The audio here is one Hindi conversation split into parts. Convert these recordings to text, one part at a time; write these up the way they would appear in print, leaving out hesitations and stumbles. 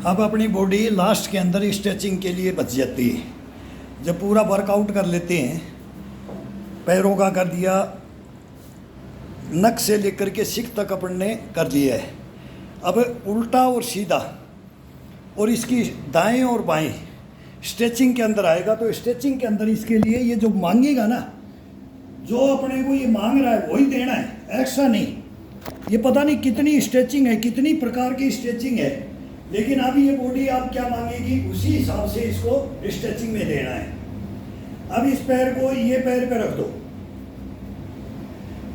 अब अपनी बॉडी लास्ट के अंदर स्ट्रेचिंग के लिए बच जाती है। जब पूरा वर्कआउट कर लेते हैं, पैरों का कर दिया, नक से लेकर के सिक तक अपन ने कर दिया है। अब उल्टा और सीधा और इसकी दाएं और बाएं स्ट्रेचिंग के अंदर आएगा। तो स्ट्रेचिंग के अंदर इसके लिए ये जो मांगेगा ना, जो अपने को ये मांग रहा है वही देना है, एक्स्ट्रा नहीं। ये पता नहीं कितनी स्ट्रेचिंग है, कितनी प्रकार की स्ट्रेचिंग है, लेकिन अभी ये बॉडी आप क्या मांगेगी उसी हिसाब से इसको स्ट्रेचिंग में देना है। अब इस पैर को ये पैर पे रख दो,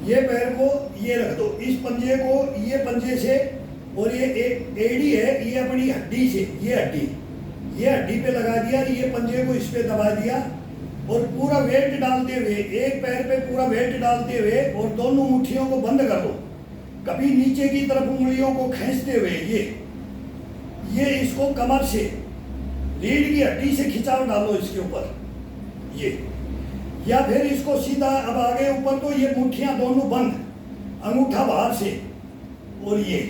ये पैर को ये रख दो, इस पंजे को ये पंजे से, और ये एक एड़ी है, ये अपनी हड्डी से, ये हड्डी पे लगा दिया, ये पंजे को इस पे दबा दिया और पूरा वेट डालते हुए, एक पैर पे पूरा वेट डालते हुए और दोनों मुट्ठियों को बंद कर दो। कभी नीचे की तरफ उंगलियों को खींचते हुए ये इसको कमर से, रीढ़ की हड्डी से खिंचाव डालो इसके ऊपर ये, या फिर इसको सीधा अब आगे ऊपर, तो ये मुट्ठियां दोनों बंद, अंगूठा बाहर से, और ये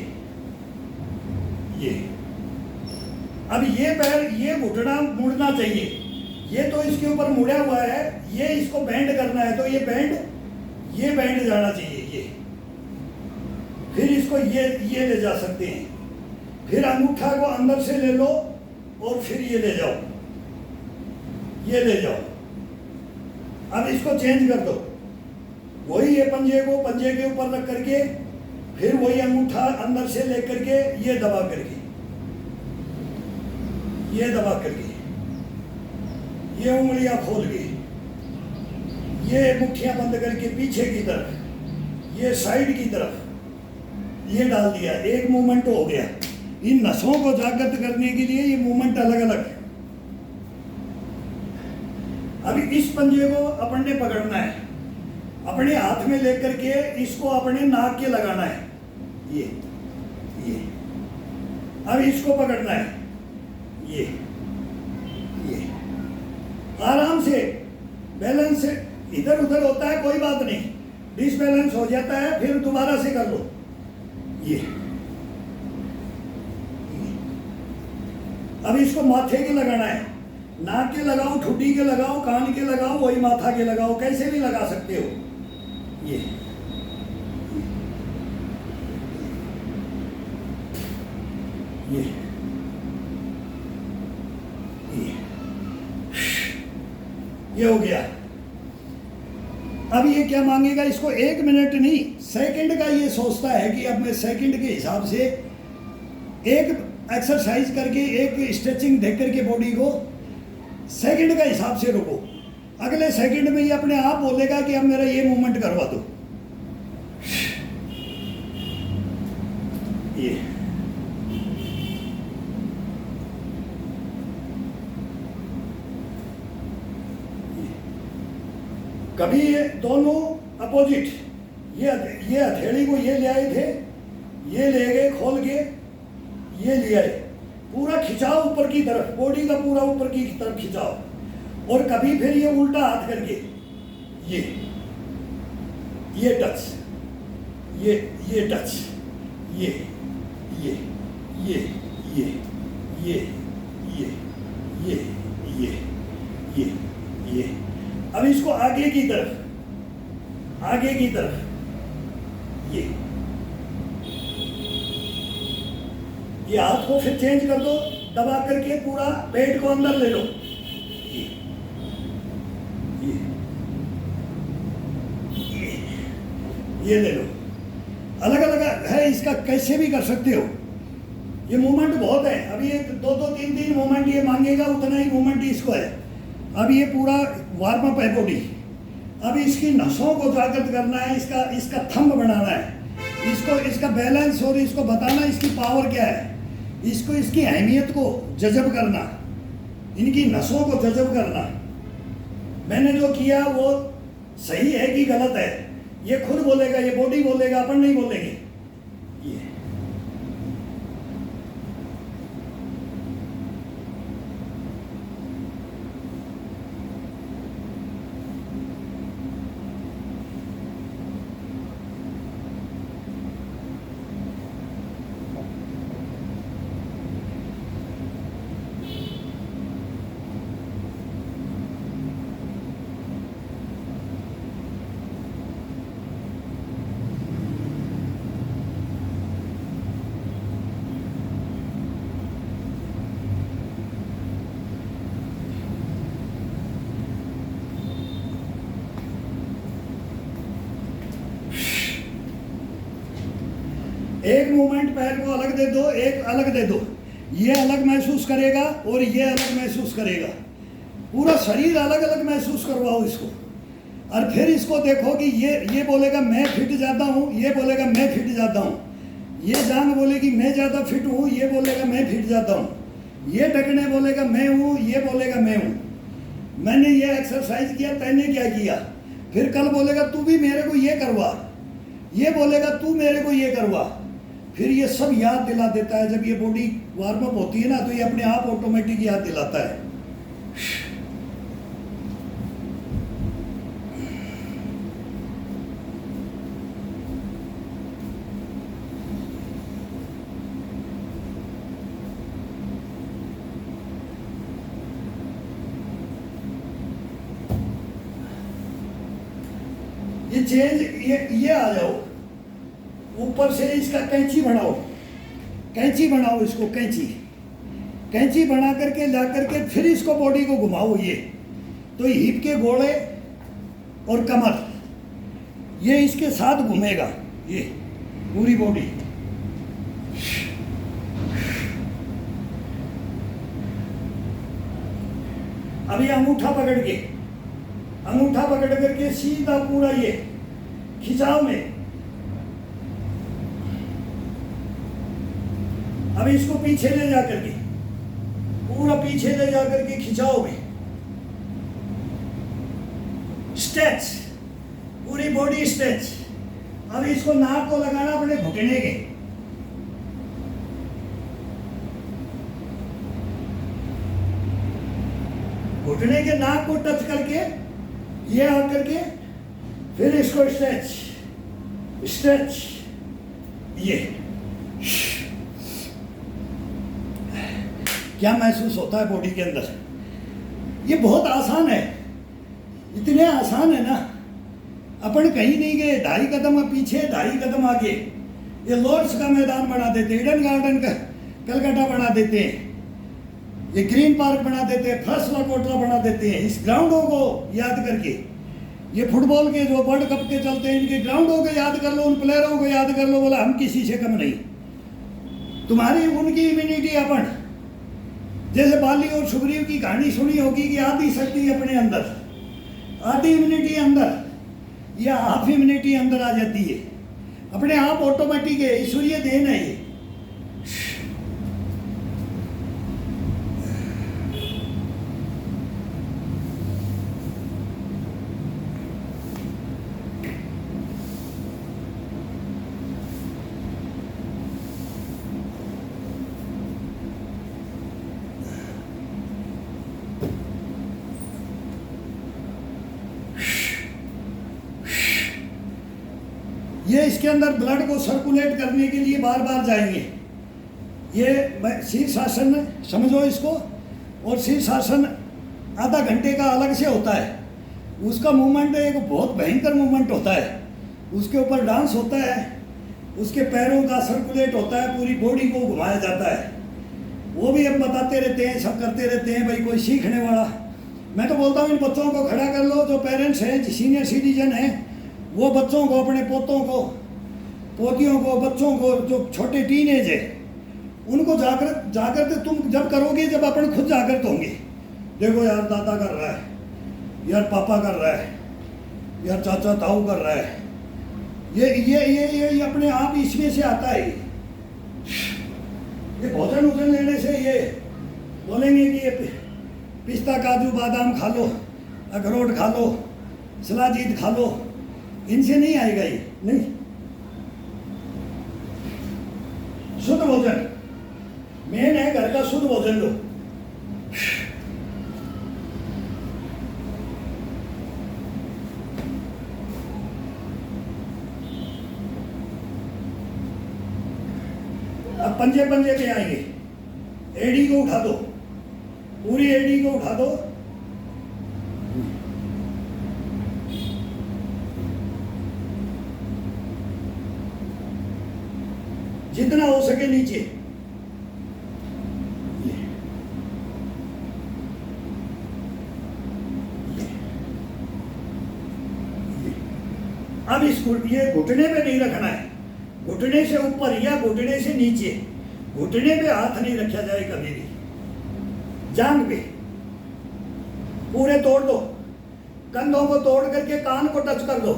अब ये पैर, ये घुटना मुड़ना चाहिए, ये तो इसके ऊपर मुड़ा हुआ है, ये इसको बैंड करना है, तो ये बैंड जाना चाहिए ये। फिर इसको ये ले जा सकते हैं, फिर अंगूठा को अंदर से ले लो और फिर ये ले जाओ। अब इसको चेंज कर दो, वही ये पंजे को पंजे के ऊपर रख करके, फिर वही अंगूठा अंदर से लेकर के ये दबा करके, ये उंगलियां खोल के, ये मुट्ठियां बंद करके पीछे की तरफ, ये साइड की तरफ ये डाल दिया। एक मूवमेंट हो गया। इन नसों को जागृत करने के लिए ये मूवमेंट अलग अलग है। अभी इस पंजे को अपन ने पकड़ना है, अपने हाथ में लेकर के इसको अपने नाक के लगाना है, ये अब इसको पकड़ना है, ये आराम से, बैलेंस इधर उधर होता है कोई बात नहीं, डिसबैलेंस हो जाता है फिर दोबारा से कर लो। ये अब इसको माथे के लगाना है, नाक के लगाओ, ठुड्डी के लगाओ, कान के लगाओ, वही माथा के लगाओ, कैसे भी लगा सकते हो। ये हो गया। अब ये क्या मांगेगा, इसको 1 मिनट नहीं, सेकंड का ये सोचता है कि अब मैं सेकंड के हिसाब से एक एक्सरसाइज करके, एक स्ट्रेचिंग देख करके बॉडी को सेकंड का हिसाब से रुको। अगले सेकंड में ये अपने आप बोलेगा कि अब मेरा ये मूवमेंट करवा दो। ये कभी ये दोनों अपोजिट, ये हथेली को ये ले आए थे, ये ले गए खोल के, ये ले आए, पूरा खिंचाव ऊपर की तरफ, बॉडी का पूरा ऊपर की तरफ खिंचाव। और कभी फिर ये उल्टा हाथ करके ये टच, ये टच, ये अब इसको आगे की तरफ, ये हाथ को फिर चेंज कर दो, दबा करके पूरा पेट को अंदर ले लो। ये ले लो। अलग अलग है, इसका कैसे भी कर सकते हो। ये मूवमेंट बहुत है। अभी ये 2-3 मूवमेंट ये मांगेगा, उतना ही मूवमेंट इसको है। अब ये पूरा वार्म अप है बॉडी। अब इसकी नसों को जागृत करना है, इसका थंब बनाना है, इसका बैलेंस, और इसको बताना इसकी पावर क्या है, इसको इसकी अहमियत को जज़ब करना, इनकी नसों को जज़ब करना। मैंने जो किया वो सही है कि गलत है, ये खुद बोलेगा, ये बॉडी बोलेगा, अपन नहीं बोलेंगे। ये एक मूवमेंट पैर को अलग दे दो, एक अलग दे दो, ये अलग महसूस करेगा और ये अलग महसूस करेगा। पूरा शरीर अलग अलग महसूस करवाओ इसको, और फिर इसको देखो कि ये बोलेगा मैं फिट जाता हूँ, ये बोलेगा मैं फिट जाता हूँ, ये जान बोलेगी मैं ज़्यादा फिट हूँ, ये बोलेगा मैं फिट जाता हूँ, ये ढकने बोलेगा मैं हूँ, ये बोलेगा मैं हूँ। मैंने ये एक्सरसाइज किया, तैने क्या किया, फिर कल बोलेगा तू भी मेरे को ये करवा, ये बोलेगा तू मेरे को ये करवा। फिर ये सब याद दिला देता है। जब ये बॉडी वार्म अप होती है ना, तो ये अपने आप ऑटोमेटिक याद दिलाता है। ये चेंज, ये आ जाओ ऊपर से, इसका कैंची बनाओ, कैंची बनाओ इसको, कैंची बना करके ला करके फिर इसको बॉडी को घुमाओ। ये तो हिप के गोले और कमर ये इसके साथ घूमेगा, ये पूरी बॉडी। अभी अंगूठा पकड़ करके सीधा पूरा ये खिंचाव में। अभी इसको पीछे ले जा करके, पूरा पीछे ले जा करके खिंचाव में, स्ट्रेच, पूरी बॉडी स्ट्रेच। अभी इसको नाक को लगाना अपने घुटने के, घुटने के नाक को टच करके ये आकर के फिर इसको स्ट्रेच, ये क्या महसूस होता है बॉडी के अंदर। ये बहुत आसान है, इतने आसान है ना, अपन कहीं नहीं गए, 2.5 कदम पीछे 2.5 कदम आगे। ये लॉर्ड्स का मैदान बना देते हैं, ईडन गार्डन का कलकत्ता बना देते हैं, ये ग्रीन पार्क बना देते हैं, फर्स्ट कोटला बना देते हैं। इस ग्राउंडों को याद करके, ये फुटबॉल के जो वर्ल्ड कप के चलते हैं, इनके ग्राउंडों को याद कर लो, उन प्लेयरों को याद कर लो। बोला हम किसी से कम नहीं, तुम्हारी उनकी इम्यूनिटी अपन, जैसे बाली और सुग्रीव की कहानी सुनी होगी कि आधी शक्ति अपने अंदर, आधी इम्यूनिटी अंदर या हाफ इम्यूनिटी अंदर आ जाती है, अपने आप ऑटोमेटिक है, ईश्वरीय देन है ये। ये इसके अंदर ब्लड को सर्कुलेट करने के लिए बार बार जाएंगे। ये शीर्षासन समझो इसको, और शीर्षासन आधा घंटे का अलग से होता है। उसका मूवमेंट एक बहुत भयंकर मूवमेंट होता है, उसके ऊपर डांस होता है, उसके पैरों का सर्कुलेट होता है, पूरी बॉडी को घुमाया जाता है। वो भी हम बताते रहते हैं, सब करते रहते हैं, भाई कोई सीखने वाला। मैं तो बोलता हूँ इन बच्चों को खड़ा कर लो, जो पेरेंट्स हैं, सीनियर सिटीजन हैं, वो बच्चों को, अपने पोतों को, पोतियों को, बच्चों को, जो छोटे टीनेज है, उनको जाकर तुम जब करोगे, जब अपन खुद जागृत होंगे। देखो यार दादा कर रहा है, यार पापा कर रहा है, यार चाचा ताऊ कर रहा है, ये अपने आप इसमें से आता है। ये भोजन लेने से ये बोलेंगे कि ये पिस्ता काजू बादाम खा लो, अखरोट खा लो, शिलाजीत खा लो, इनसे नहीं आएगा ये, नहीं। शुद्ध भोजन मेन है, घर का शुद्ध भोजन लो। अब पंजे पे आएंगे, एडी को उठा दो, पूरी एडी को उठा दो, जितना हो सके नीचे। अब इस ये घुटने पे नहीं रखना है, घुटने से ऊपर या घुटने से नीचे, घुटने पे हाथ नहीं रखा जाए कभी भी, जांग पे पूरे तोड़ दो, कंधों को तोड़ करके कान को टच कर दो,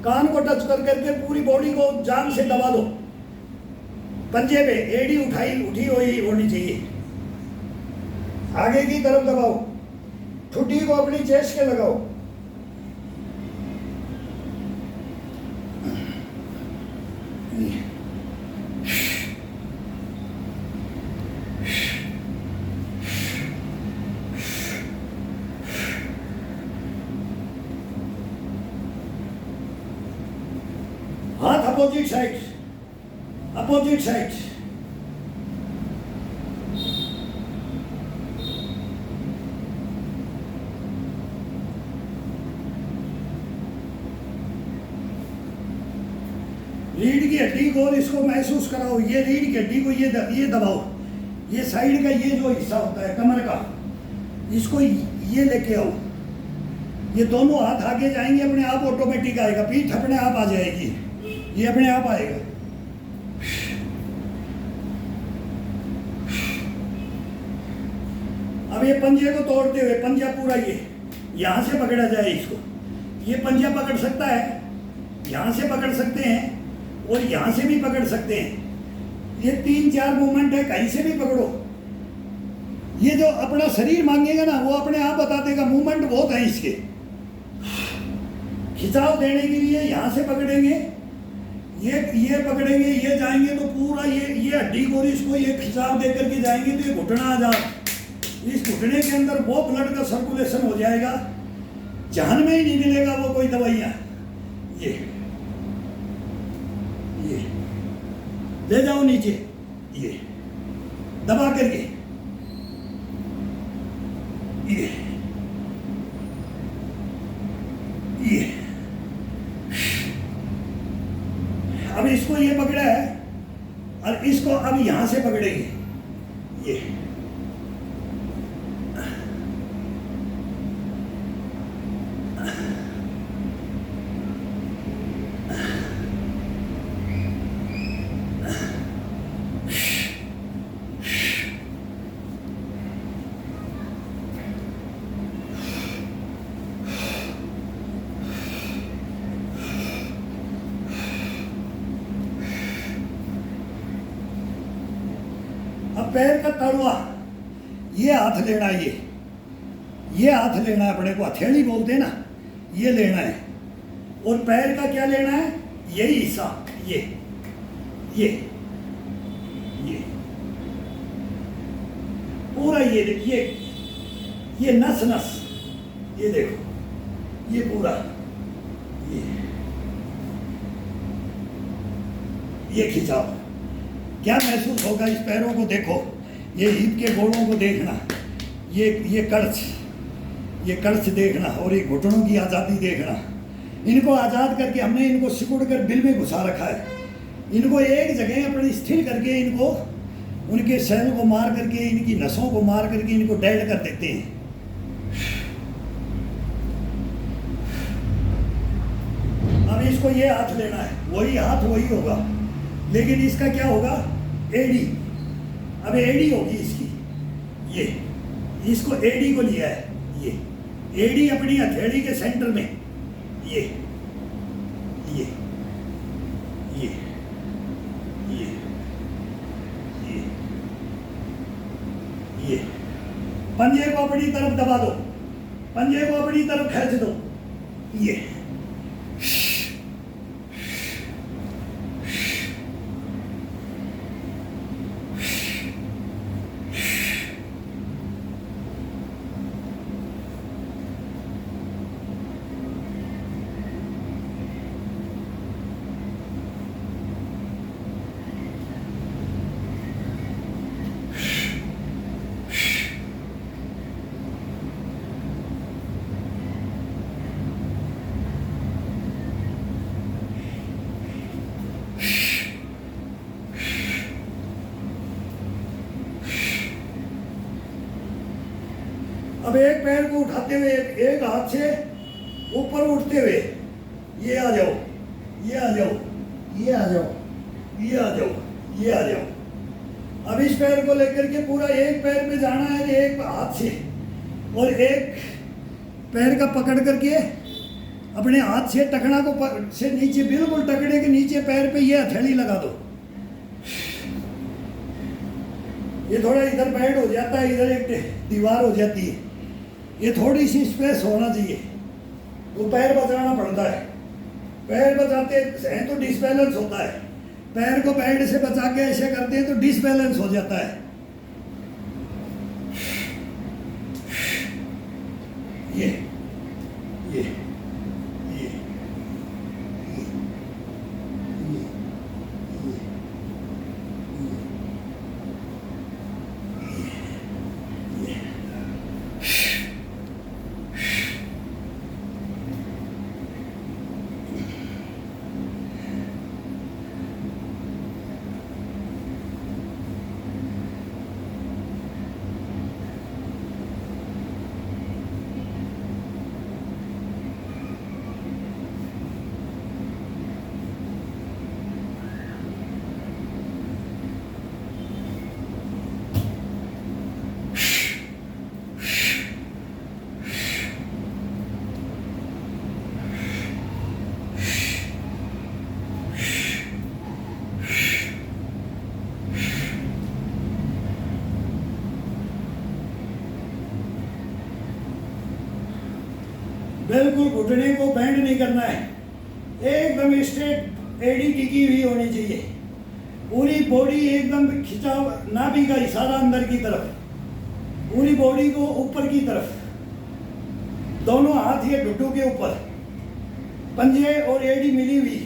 कान को टच कर करके पूरी बॉडी को जांग से दबा दो, पंजे पे एड़ी उठी हुई होनी चाहिए, आगे की तरफ दबाओ, ठुड्डी को अपनी चेस्ट के लगाओ, हाथ अपोजिट साइड, अपोजिट साइड, रीढ़ की हड्डी को और इसको महसूस कराओ, ये रीढ़ की हड्डी को ये दबाओ, ये साइड का ये जो हिस्सा होता है कमर का, इसको ये लेके आओ, ये दोनों हाथ आगे जाएंगे, अपने आप ऑटोमेटिक आएगा, पीठ अपने आप आ जाएगी, ये अपने आप आएगा। अब ये पंजे को तोड़ते हुए, पंजा पूरा ये यहां से पकड़ा जाए इसको, ये पंजा पकड़ सकता है, यहां से पकड़ सकते हैं और यहां से भी पकड़ सकते हैं, ये 3-4 मूवमेंट है, कहीं से भी पकड़ो, ये जो अपना शरीर मांगेगा ना वो अपने आप बता देगा, मूवमेंट बहुत है इसके। खिंचाव देने के लिए यहां से पकड़ेंगे, ये पकड़ेंगे, ये जाएंगे तो पूरा ये हड्डी को इसको ये खिंचाव दे करके जाएंगे तो ये घुटना आजाद, इस घुटने के अंदर वो ब्लड का सर्कुलेशन हो जाएगा, जान में ही नहीं मिलेगा वो कोई दवाइयाँ। ये ले जाओ नीचे, ये दबा करके, ये अब इसको ये पकड़ा है और इसको अब यहां से पकड़ेंगे, ये पैर का तलवा, ये हाथ लेना है, ये हाथ लेना है, अपने को हथेली बोलते हैं ना, ये लेना है, और पैर का क्या लेना है, यही हिस्सा, ये पूरा, ये नस नस, ये देखो, ये पूरा, ये खिंचाव क्या महसूस होगा इस पैरों को देखो, ये हिप के गोड़ों को देखना, ये कड़च देखना, और ये घुटनों की आज़ादी देखना। इनको आज़ाद करके हमने इनको सिकुड़ कर बिल में घुसा रखा है, इनको एक जगह अपनी स्थिर करके, इनको उनके सेल को मार करके, इनकी नसों को मार करके इनको डेड कर देते हैं। अब इसको ये हाथ लेना है, वही हाथ वही होगा, लेकिन इसका क्या होगा, एडी, अब एडी होगी इसकी, ये इसको एडी को लिया है, ये एडी अपनी हथेली के सेंटर में, ये ये ये ये ये ये पंजे को अपनी तरफ दबा दो, पंजे को अपनी तरफ खींच दो, ये अब एक पैर को उठाते हुए, एक हाथ से ऊपर उठते हुए, ये आ जाओ, ये आ जाओ, ये आ जाओ, ये आ जाओ, ये आ जाओ। अब इस पैर को लेकर के पूरा एक पैर पे जाना है, एक हाथ से, और एक पैर का पकड़ करके अपने हाथ से टखना को से नीचे, बिल्कुल टकड़े के नीचे पैर पे ये हथेली लगा दो। ये थोड़ा इधर बैठ हो जाता है, इधर एक दीवार हो जाती है, ये थोड़ी सी स्पेस होना चाहिए, वो पैर बचाना पड़ता है। पैर बचाते हैं तो डिसबैलेंस होता है, पैर को पैड से बचा के ऐसे करते हैं तो डिसबैलेंस हो जाता है। ये ये ये बिल्कुल घुटने को बेंड नहीं करना है, एकदम स्ट्रेट एड़ी टिकी हुई होनी चाहिए, पूरी बॉडी एकदम खिंचा, नाभि का इशारा अंदर की तरफ, पूरी बॉडी को ऊपर की तरफ, दोनों हाथ ये घुटनों के ऊपर, पंजे और एड़ी मिली हुई,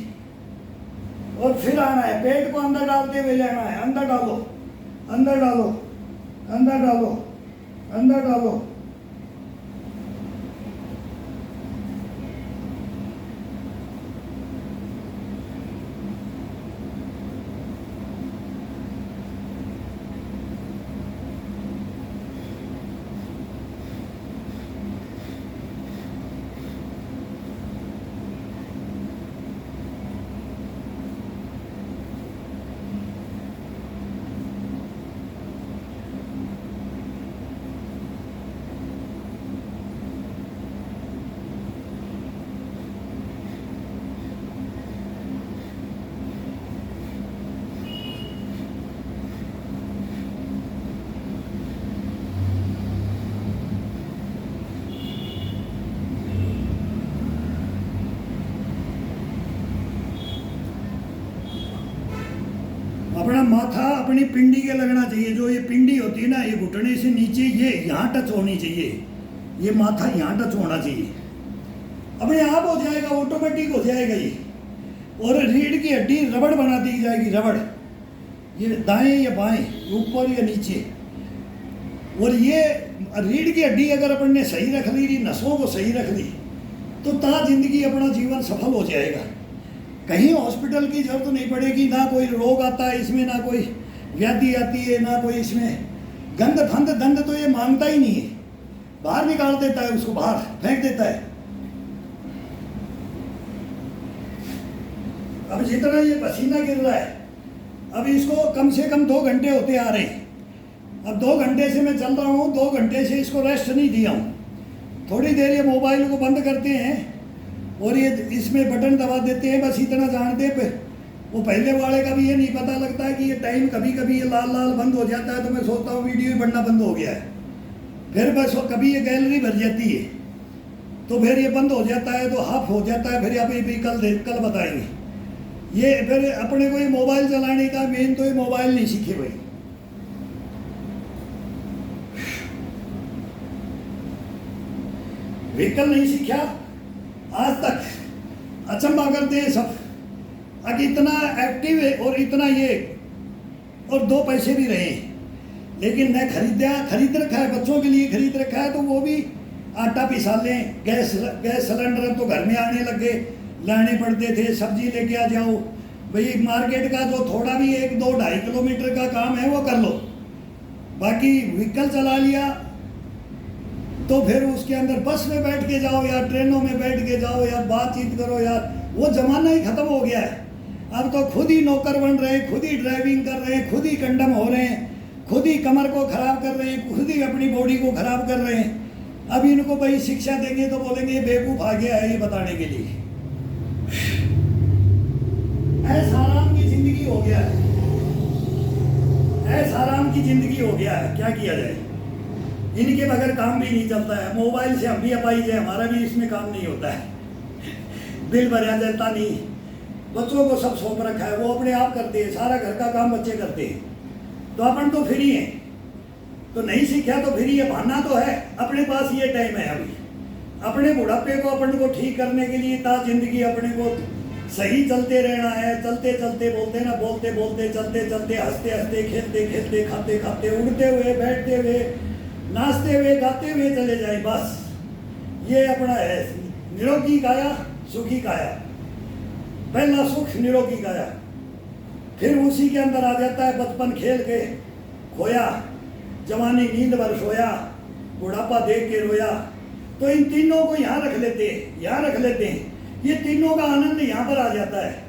और फिर आना है, पेट को अंदर डालते हुए लेना है, अंदर डालो, अंदर डालो, अंदर डालो, अंदर डालो। अपना माथा अपनी पिंडी के लगना चाहिए, जो ये पिंडी होती है ना, ये घुटने से नीचे ये यहाँ टच होनी चाहिए, ये माथा यहाँ टच होना चाहिए, अपने आप हो जाएगा, ऑटोमेटिक हो जाएगा ये। और रीढ़ की हड्डी रबड़ बना दी जाएगी, रबड़, ये दाएं या बाएं, ऊपर या नीचे। और ये रीढ़ की हड्डी अगर अपन ने सही रख ली, नसों को सही रख ली, तो ता जिंदगी अपना जीवन सफल हो जाएगा। कहीं हॉस्पिटल की जरूरत नहीं पड़ेगी, ना कोई रोग आता है इसमें, ना कोई व्याधि आती है, ना कोई इसमें गंद फंद दंड तो ये मांगता ही नहीं है, बाहर निकाल देता है, उसको बाहर फेंक देता है। अब जितना ये पसीना गिर रहा है, अब इसको कम से कम 2 घंटे होते आ रहे हैं, अब 2 घंटे से मैं चल रहा हूँ, 2 घंटे से इसको रेस्ट नहीं दिया हूँ। थोड़ी देर ये मोबाइल को बंद करते हैं और ये इसमें बटन दबा देते हैं, बस इतना जानते हैं। वो पहले वाले का भी ये नहीं पता लगता है कि ये टाइम कभी कभी ये लाल लाल बंद हो जाता है, तो मैं सोचता हूँ वीडियो ही बनना बंद हो गया है। फिर बस कभी ये गैलरी भर जाती है, तो फिर ये बंद हो जाता है, तो हाफ हो जाता है, फिर आप ये भी कल बताएंगे। ये फिर अपने को ये मोबाइल चलाने का मेन तो ये मोबाइल नहीं सीखे भाई। व्हीकल नहीं सीखा आज तक, अचंभा करते हैं सब। अब इतना एक्टिव है और इतना ये, और 2 पैसे भी रहे, लेकिन मैं खरीद रखा है, बच्चों के लिए खरीद रखा है, तो वो भी आटा पिसा लें, गैस सिलेंडर तो घर में आने लगे, लाने पड़ते थे, सब्जी लेके आ जाओ भाई, मार्केट का जो थोड़ा भी 1-2-2.5 किलोमीटर का काम है वो कर लो, बाकी व्हीकल चला लिया तो फिर उसके अंदर बस में बैठ के जाओ या ट्रेनों में बैठ के जाओ या बातचीत करो यार, वो जमाना ही खत्म हो गया है। अब तो खुद ही नौकर बन रहे हैं, खुद ही ड्राइविंग कर रहे हैं, खुद ही कंडम हो रहे हैं, खुद ही कमर को खराब कर रहे हैं, खुद ही अपनी बॉडी को खराब कर रहे हैं। अब इनको भाई शिक्षा देंगे तो बोलेंगे ये बेवकूफ आ गया है ये बताने के लिए। ऐसा आराम की जिंदगी हो गया है, ऐसा आराम की जिंदगी हो गया है, क्या किया जाए। इनके बगैर काम भी नहीं चलता है। मोबाइल से हम भी अपाई जाए, हमारा भी इसमें काम नहीं होता है, बिल भरा जाता नहीं। बच्चों को सब सौंप रखा है, वो अपने आप करते हैं, सारा घर का काम बच्चे करते हैं। तो अपन तो फ्री हैं, तो नहीं सीखा तो फ्री है, बहाना तो है। अपने पास ये टाइम है अभी, अपने बुढ़ापे को अपन को ठीक करने के लिए ता जिंदगी अपने को सही चलते रहना है। चलते चलते बोलते ना, बोलते बोलते चलते चलते, हंसते हंसते, खेलते खेलते, खाते खाते, उड़ते हुए, बैठते हुए, नाचते हुए, गाते हुए चले जाए, बस ये अपना है। निरोगी काया सुखी काया, पहला सुख निरोगी काया, फिर उसी के अंदर आ जाता है बचपन खेल के खोया, जवानी नींद भर सोया, बुढ़ापा देख के रोया। तो इन तीनों को यहाँ रख लेते हैं, यहाँ रख लेते हैं, ये तीनों का आनंद यहाँ पर आ जाता है।